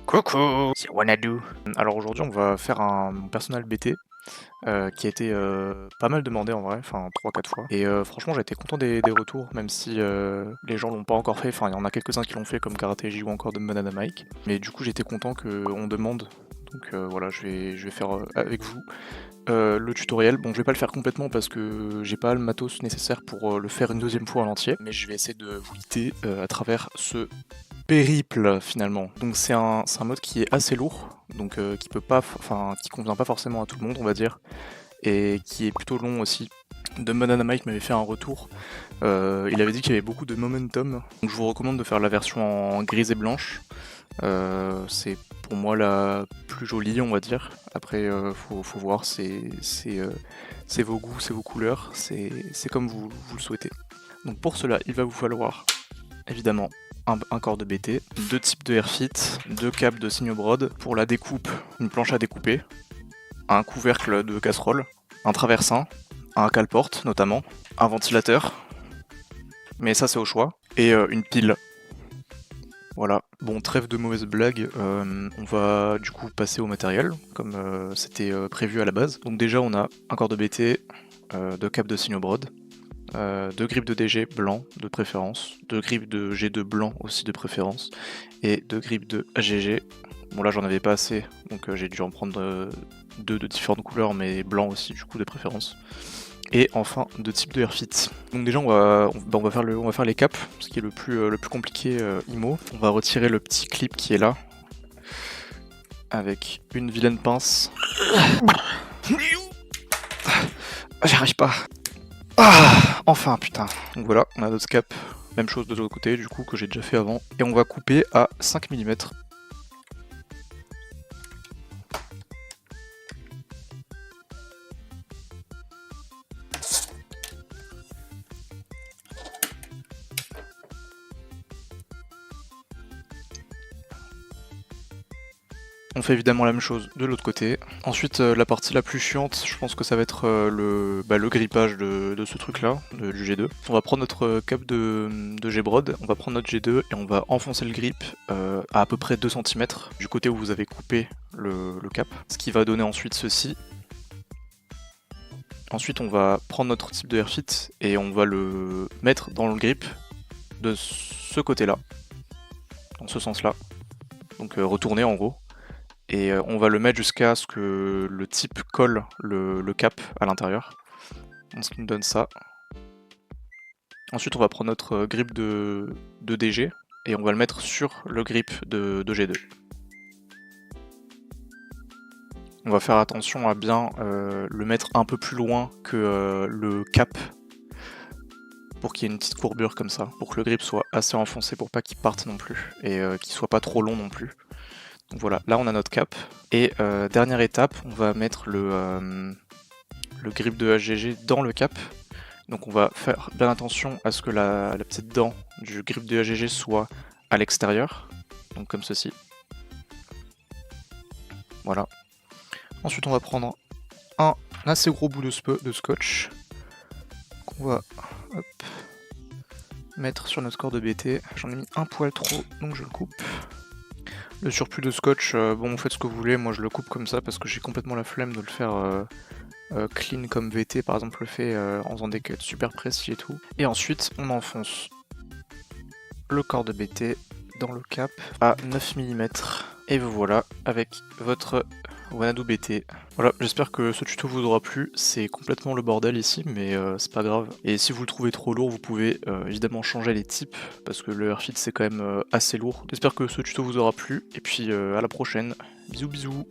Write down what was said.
Coucou, c'est Wanadu. Alors aujourd'hui on va faire un personnel BT qui a été pas mal demandé en vrai, enfin 3-4 fois. Et franchement j'ai été content des retours, même si les gens l'ont pas encore fait, enfin il y en a quelques-uns qui l'ont fait comme Karateji ou encore de Banana Mike. Mais du coup j'étais content qu'on demande, donc voilà je vais faire avec vous le tutoriel. Bon je vais pas le faire complètement parce que j'ai pas le matos nécessaire pour le faire une deuxième fois en entier, mais je vais essayer de vous guider à travers ce périple finalement. Donc c'est un mode qui est assez lourd, donc qui peut pas, enfin qui convient pas forcément à tout le monde on va dire, et qui est plutôt long aussi. De Banana Mike m'avait fait un retour, il avait dit qu'il y avait beaucoup de momentum, donc je vous recommande de faire la version en grise et blanche. C'est pour moi la plus jolie on va dire, après faut voir, c'est vos goûts, c'est vos couleurs, c'est comme vous le souhaitez. Donc pour cela il va vous falloir évidemment un corps de BT, 2 types de airfit, 2 câbles de Signobrod, pour la découpe, une planche à découper, un couvercle de casserole, un traversin, un cale-porte notamment, un ventilateur, mais ça c'est au choix, et une pile. Voilà, bon trêve de mauvaises blagues, on va du coup passer au matériel, comme c'était prévu à la base. Donc déjà on a un corps de BT, 2 câbles de Signobrod, 2 grippes de DG blanc de préférence, 2 grippes de G2 blanc aussi de préférence, et 2 grippes de AGG. Bon là j'en avais pas assez, donc j'ai dû en prendre 2 de différentes couleurs, mais blanc aussi du coup de préférence. Et enfin 2 types de airfit. Donc déjà on va faire les caps, ce qui est le plus compliqué IMO. On va retirer le petit clip qui est là, avec une vilaine pince. J'arrive pas. Ah, enfin putain. Donc voilà, on a notre cap, même chose de l'autre côté du coup que j'ai déjà fait avant. Et on va couper à 5 mm. On fait évidemment la même chose de l'autre côté. Ensuite, la partie la plus chiante, je pense que ça va être le grippage de ce truc-là, du G2. On va prendre notre cap de G-Brod, on va prendre notre G2 et on va enfoncer le grip à peu près 2 cm du côté où vous avez coupé le cap. Ce qui va donner ensuite ceci. Ensuite, on va prendre notre type de airfit et on va le mettre dans le grip de ce côté-là, dans ce sens-là. Donc retourner en gros. Et on va le mettre jusqu'à ce que le type colle le cap à l'intérieur. Donc ce qui nous donne ça. Ensuite on va prendre notre grip de DG et on va le mettre sur le grip de G2. On va faire attention à bien le mettre un peu plus loin que le cap, pour qu'il y ait une petite courbure comme ça, pour que le grip soit assez enfoncé pour pas qu'il parte non plus, et qu'il soit pas trop long non plus. Donc voilà, là on a notre cap. Et dernière étape, on va mettre le grip de AGG dans le cap. Donc on va faire bien attention à ce que la petite dent du grip de AGG soit à l'extérieur. Donc comme ceci. Voilà. Ensuite on va prendre un assez gros bout de scotch qu'on va mettre sur notre corps de BT. J'en ai mis un poil trop, donc je le coupe. Le surplus de scotch, bon, faites ce que vous voulez, moi je le coupe comme ça parce que j'ai complètement la flemme de le faire clean comme VT par exemple le fait en faisant des cuts super précis et tout. Et ensuite on enfonce le corps de BT dans le cap à 9 mm. Et vous voilà avec votre Wanadu BT. Voilà, j'espère que ce tuto vous aura plu, c'est complètement le bordel ici, mais c'est pas grave. Et si vous le trouvez trop lourd, vous pouvez évidemment changer les types, parce que le airfit c'est quand même assez lourd. J'espère que ce tuto vous aura plu, et puis à la prochaine. Bisous bisous.